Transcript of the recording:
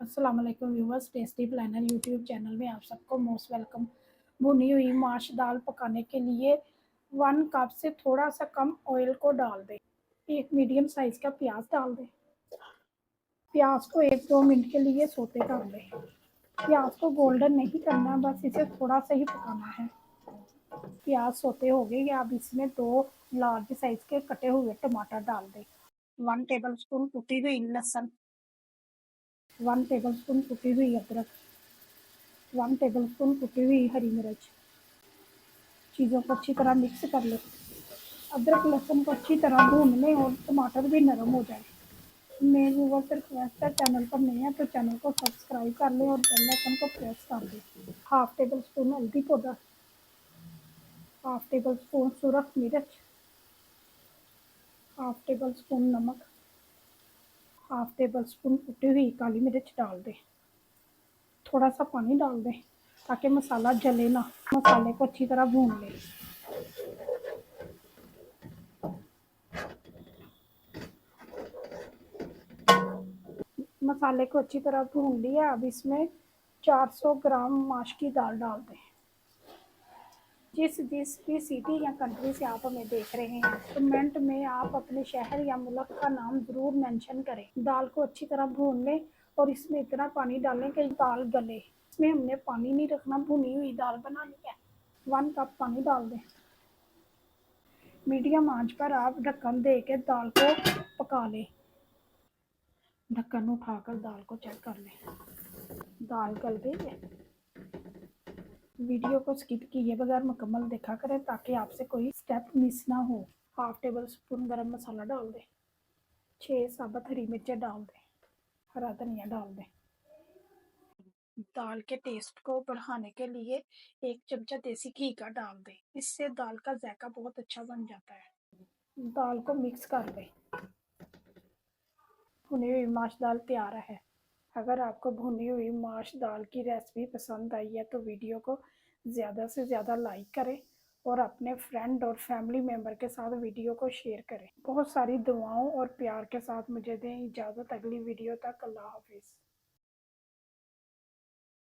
अस्सलाम वालेकुम viewers, Tasty Planner YouTube channel में आप सबको मोस्ट वेलकम। भुनी हुई माश दाल पकाने के लिए 1 कप से थोड़ा सा कम ऑयल को डाल दें। एक मीडियम साइज का प्याज डाल दें। प्याज को 1-2 मिनट के लिए सोते कर लें। प्याज को गोल्डन नहीं करना, बस इसे थोड़ा सा ही पकाना है। प्याज सोते हो गए, अब इसमें 2 लार्ज साइज के कटे हुए टमाटर डाल दें। 1 टेबल स्पून कुटी हुई लहसुन, 1 टेबल स्पून कुटी हुई अदरक, 1 टेबल स्पून कुटी हुई हरी मिर्च। चीज़ों को अच्छी तरह मिक्स कर लें। अदरक लहसुन को अच्छी तरह भून लें और टमाटर भी नरम हो जाए। मेरे व्यूअर्स रिक्वेस्ट है, चैनल पर नए हैं तो चैनल को सब्सक्राइब कर लें और बेल आइकन को प्रेस कर दें। हाफ टेबल स्पून हल्दी पाउडर, हाफ टेबल स्पून सुरख मिर्च, हाफ टेबल स्पून नमक, हाफ टेबल स्पून कुटी हुई काली मिर्च डाल दें। थोड़ा सा पानी डाल दें ताकि मसाला जले ना। मसाले को अच्छी तरह भून लें। मसाले को अच्छी तरह भून लिया। अब इसमें 400 ग्राम माश की दाल डाल दें। जिस भी सिटी या कंट्री से आप हमें देख रहे हैं, कमेंट में आप अपने शहर या मुल्क का नाम ज़रूर मेंशन करें। दाल को अच्छी तरह भून लें और इसमें इतना पानी डालें कि दाल गले। इसमें हमने पानी नहीं रखना, भुनी हुई दाल बनानी है। 1 कप पानी डाल दें। मीडियम आंच पर आप ढक्कन दे के दाल को पका लें। ढक्कन उठाकर दाल को चेक कर लें। दाल गल गई है। वीडियो को स्किप किए बगैर मुकम्मल देखा करें ताकि आपसे कोई स्टेप मिस ना हो। हाफ टेबल स्पून गरम मसाला डाल दें। 6 साबुत हरी मिर्चें डाल दें। हरा धनिया डाल दें। दाल के टेस्ट को बढ़ाने के लिए 1 चमचा देसी घी का डाल दें। इससे दाल का जायका बहुत अच्छा बन जाता है। दाल को मिक्स कर दें। भुनी हुई माश दाल तैयार है। अगर आपको भुनी हुई माश दाल की रेसिपी पसंद आई है तो वीडियो को ज़्यादा से ज़्यादा लाइक करें और अपने फ्रेंड और फैमिली मेम्बर के साथ वीडियो को शेयर करें। बहुत सारी दुआओं और प्यार के साथ मुझे दें इजाज़त। अगली वीडियो तक अल्लाह हाफिज़।